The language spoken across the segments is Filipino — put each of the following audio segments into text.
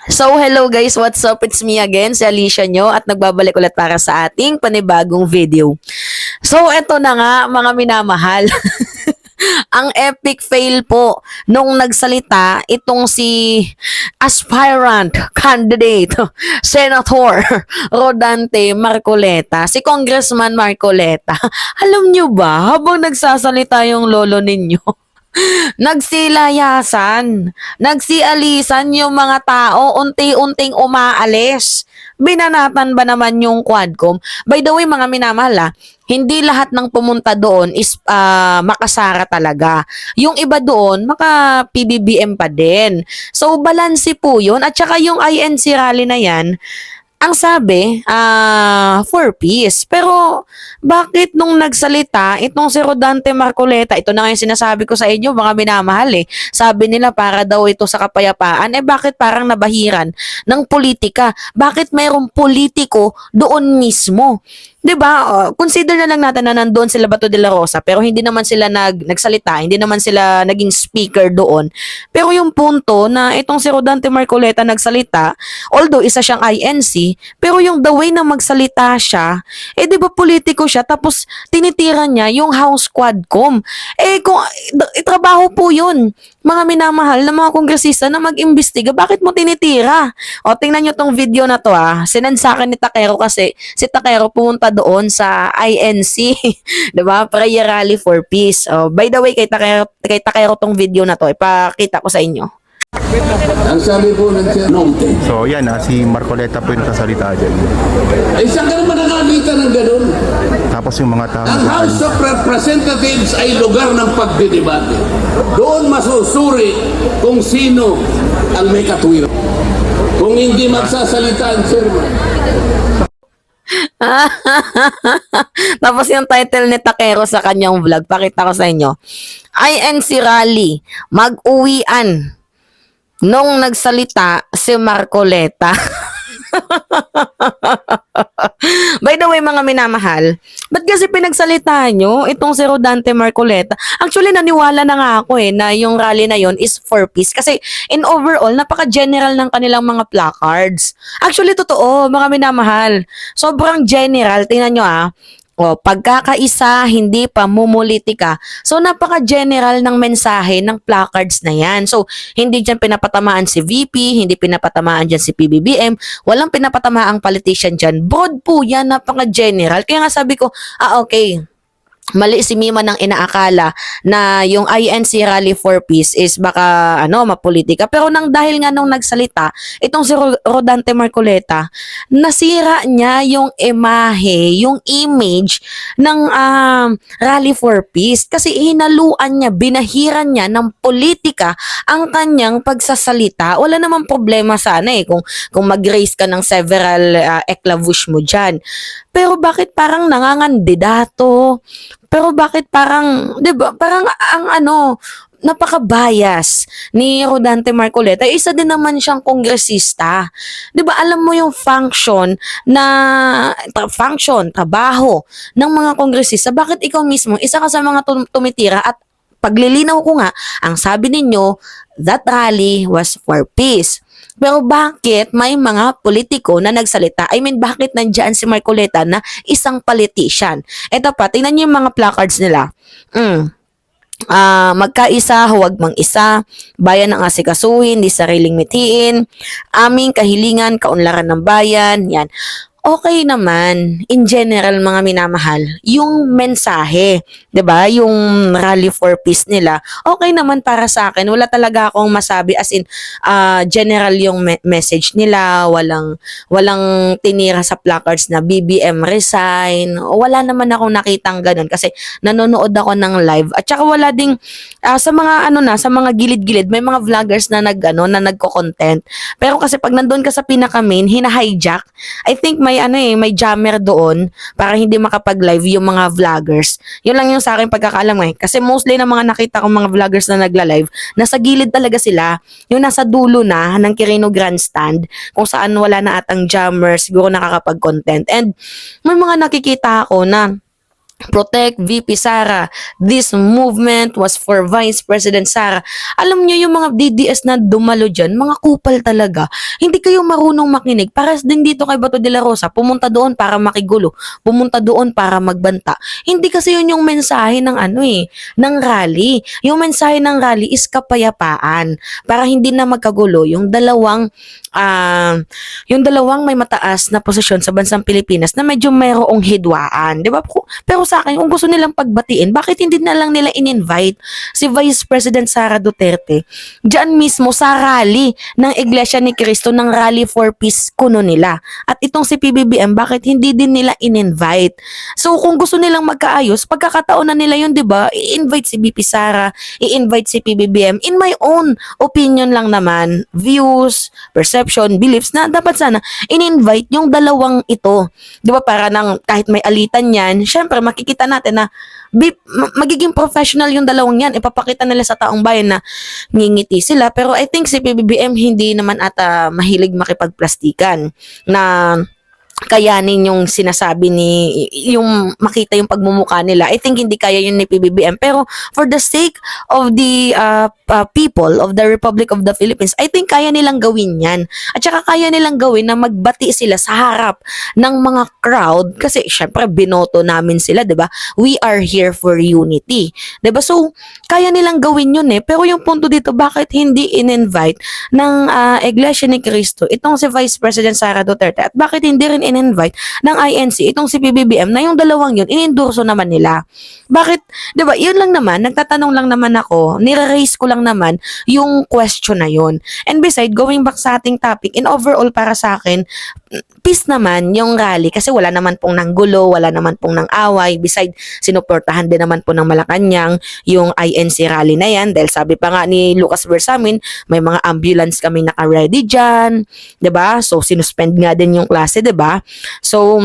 So hello guys, what's up? It's me again, si Alicia nyo at nagbabalik ulit para sa ating panibagong video. So eto na nga mga minamahal. Ang epic fail po nung nagsalita itong si aspirant candidate Senator Rodante Marcoleta, si Congressman Marcoleta. Alam nyo ba, habang nagsasalita yung lolo ninyo, nagsilayasan, nagsialisan yung mga tao, unti-unting umaalis. Binanatan ba naman yung Quadcom? By the way, mga minamahal, hindi lahat ng pumunta doon is makasara talaga. Yung iba doon, maka PBBM pa din. So, balanse po yun. At saka yung INC rally na yan, ang sabi, for peace. Pero, bakit nung nagsalita, itong si Rodante Marcoleta, ito na nga yung sinasabi ko sa inyo, mga minamahal Sabi nila para daw ito sa kapayapaan, bakit parang nabahiran ng politika? Bakit mayroong politiko doon mismo? 'Di ba? Consider na lang natin na nandoon sila Bato de la Rosa pero hindi naman sila nagsalita, hindi naman sila naging speaker doon. Pero yung punto na itong si Rodante Marcoleta nagsalita, although isa siyang INC, pero yung the way na magsalita siya, 'di ba politiko siya tapos tinitira niya yung House Quadcom. Kung trabaho po 'yun, mga minamahal na mga kongresista na mag-imbestiga, bakit mo tinitira? O tingnan niyo tong video na to sinend sa akin ni Takero kasi si Takero pumunta doon sa INC, 'di ba? Prayer Rally for Peace. By the way, kay Takero tong video na to, ipakita ko sa inyo. Ang sabi po ng Sir Nonte. So yan si Marcoleta po yung kasalita dyan. Saan ka naman nakakita ng ganun? Tapos yung mga tao Ang House of Representatives ay lugar ng pagdidebate. Doon masusuri kung sino ang may katwiran. Kung hindi magsasalita ang chairman. Tapos yung title ni Takero sa kanyang vlog, pakita ko sa inyo. INC Rally, mag-uwian nung nagsalita si Marcoleta. By the way, mga minamahal, ba't kasi pinagsalita nyo itong si Rodante Marcoleta? Actually, naniwala na nga ako na yung rally na yon is for peace. Kasi in overall, napaka-general ng kanilang mga placards. Actually, totoo, mga minamahal. Sobrang general. Tingnan nyo pagkakaisa, hindi pa mumulitika. So, napaka-general ng mensahe ng placards na yan. So, hindi dyan pinapatamaan si VP, hindi pinapatamaan dyan si PBBM, walang pinapatamaang politician dyan. Broad po yan, napaka-general. Kaya nga sabi ko, okay, mali si Mima nang inaakala na yung INC Rally for Peace is baka mapolitika. Pero dahil nga nung nagsalita, itong si Rodante Marcoleta, nasira niya yung imahe, yung image ng Rally for Peace. Kasi hinaluan niya, binahiran niya ng politika ang kanyang pagsasalita. Wala namang problema sana kung mag-raise ka ng several eklavush mo dyan. Pero bakit parang nangangandidato? Pero bakit parang, 'di ba? Parang napaka-bias ni Rodante Marcoleta. Isa din naman siyang kongresista. 'Di ba? Alam mo yung trabaho ng mga kongresista. Bakit ikaw mismo isa ka sa mga tumitira at paglilinaw ko nga, ang sabi ninyo, that rally was for peace. Pero bakit may mga politiko na nagsalita? I mean, bakit nandiyan si Marcoleta na isang politician? Ito pa, tingnan niyo yung mga placards nila. Magkaisa, huwag mang-isa, bayan ang asikasuhin, di sariling mithiin, aming kahilingan, kaunlaran ng bayan, yan. Okay naman, in general mga minamahal, yung mensahe, 'di ba? Yung rally for peace nila, okay naman para sa akin. Wala talaga akong masabi as in general yung message nila, walang tinira sa placards na BBM resign. Wala naman akong nakitang ganun kasi nanonood ako ng live. At saka wala ding sa mga sa mga gilid-gilid may mga vloggers na nagko-content. Pero kasi pag nandoon ka sa pinaka-main, hina-hijack. I think may jammer doon para hindi makapag-live yung mga vloggers. Yun lang yung sa akin pagkakaalam Kasi mostly ng mga nakita kong mga vloggers na nagla-live, nasa gilid talaga sila. Yung nasa dulo na ng Quirino Grandstand, kung saan wala na atang jammer, siguro nakakapag-content. And may mga nakikita ako na Protect VP Sara. This movement was for Vice President Sara. Alam niyo yung mga DDS na dumalo dyan, mga kupal talaga. Hindi kayo marunong makinig. Pares din dito kay Bato de la Rosa, pumunta doon para makigulo. Pumunta doon para magbanta. Hindi kasi yun yung mensahe ng ng rally. Yung mensahe ng rally is kapayapaan. Para hindi na magkagulo yung dalawang may mataas na posisyon sa bansang Pilipinas na medyo mayroong hidwaan. Di ba? Pero sa akin, kung gusto nilang pagbatiin, bakit hindi na lang nila in-invite si Vice President Sara Duterte diyan mismo sa rally ng Iglesia ni Cristo, ng Rally for Peace kuno nila? At itong si PBBM, bakit hindi din nila in-invite? So kung gusto nilang magkaayos, pagkakataon na nila yun, di ba? I-invite si BP Sara, i-invite si PBBM. In my own opinion lang naman, views, perception, beliefs, na dapat sana in-invite yung dalawang ito. Di ba? Para nang kahit may alitan yan, syempre makikita natin na magiging professional yung dalawang yan. Ipapakita nila sa taong bayan na ngingiti sila. Pero I think si PBBM hindi naman ata mahilig makipagplastikan na kayanin yung sinasabi yung makita yung pagmumukha nila. I think hindi kaya yun ni PBBM. Pero for the sake of the people of the Republic of the Philippines, I think kaya nilang gawin yan. At saka kaya nilang gawin na magbati sila sa harap ng mga crowd kasi syempre binoto namin sila, 'di ba? We are here for unity. 'Di ba? So, kaya nilang gawin yun eh. Pero yung punto dito, bakit hindi in-invite ng Iglesia ni Cristo itong si Vice President Sara Duterte at bakit hindi rin in-invite ng INC itong si PBBM na yung dalawang yun inendorso naman nila? Bakit, 'di ba? Yun lang naman, nagtatanong lang naman ako, nire-raise ko lang naman yung question na yun. And beside, going back sa ating topic, in overall para sa akin, peace naman yung rally kasi wala naman pong nanggulo, wala naman pong nang away. Beside, sinuportahan din naman po ng Malacanang yung INC rally na yan dahil sabi pa nga ni Lucas Bersamin, may mga ambulance kami naka-ready dyan, 'di ba? So sinuspend nga din yung klase, 'di ba? So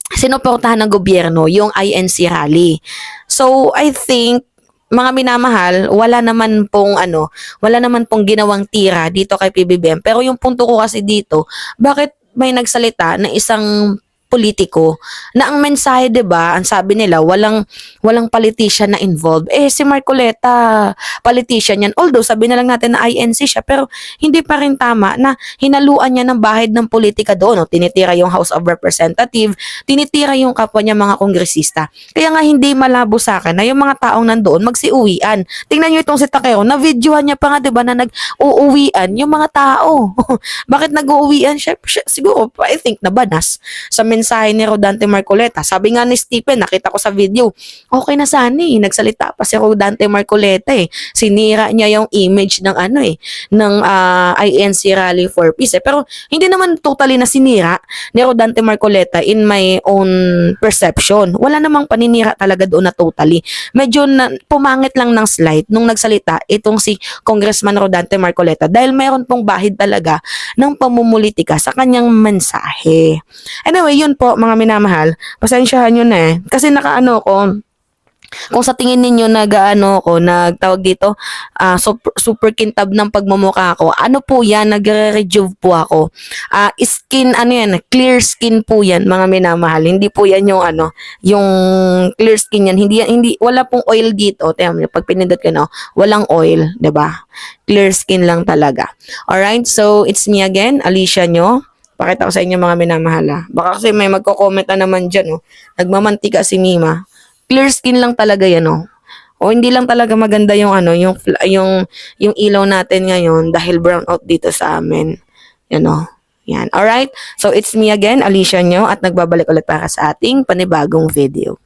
sinuportahan ng gobyerno yung INC rally. So I think mga minamahal, wala naman pong ginawang tira dito kay PBBM. Pero yung punto ko kasi dito, bakit may nagsalita na isang politiko na ang mensahe, 'di ba, ang sabi nila walang politician na involved. Si Marcoleta politician yan, although sabi na lang natin na INC siya, pero hindi pa rin tama na hinaluan niya ng bahid ng politika doon. Tinitira yung House of Representative, tinitira yung kapwa niya mga kongresista. Kaya nga hindi malabo sa akin na yung mga taong nandoon magsiuwian. Tingnan niyo itong si Takeo, na videohan niya pa nga, 'di ba, na nag-uuwian yung mga tao. Bakit nag-uuwian siya? Siguro I think nabanas sa mensahe ni Rodante Marcoleta. Sabi nga ni Stephen, nakita ko sa video, okay na sana nagsalita pa si Rodante Marcoleta Sinira niya yung image ng ng INC Rally for Peace Pero hindi naman totally na sinira ni Rodante Marcoleta in my own perception. Wala namang paninira talaga doon na totally. Medyo pumangit lang ng slide nung nagsalita itong si Congressman Rodante Marcoleta dahil mayroon pong bahid talaga ng pamumulitika sa kanyang mensahe. Anyway, yun po mga minamahal, pasensyahan nyo na kasi nakaano ko, kung sa tingin ninyo nagtawag dito, super kintab ng pagmumukha ko, ano po yan, nagre-rejuve po ako. Skin, clear skin po yan mga minamahal, hindi po yan yung clear skin yan, hindi, wala pong oil dito, pag pinindot ko walang oil, 'di ba? Clear skin lang talaga. Alright, so it's me again, Alicia nyo. Pakita ko sa inyo mga minamahal. Baka kasi may magko-comment na naman dyan. Nagmamantika si Mima. Clear skin lang talaga yan. O hindi lang talaga maganda yung yung ilaw natin ngayon dahil brown out dito sa amin. Yan. Alright? So it's me again, Alicia nyo, at nagbabalik ulit para sa ating panibagong video.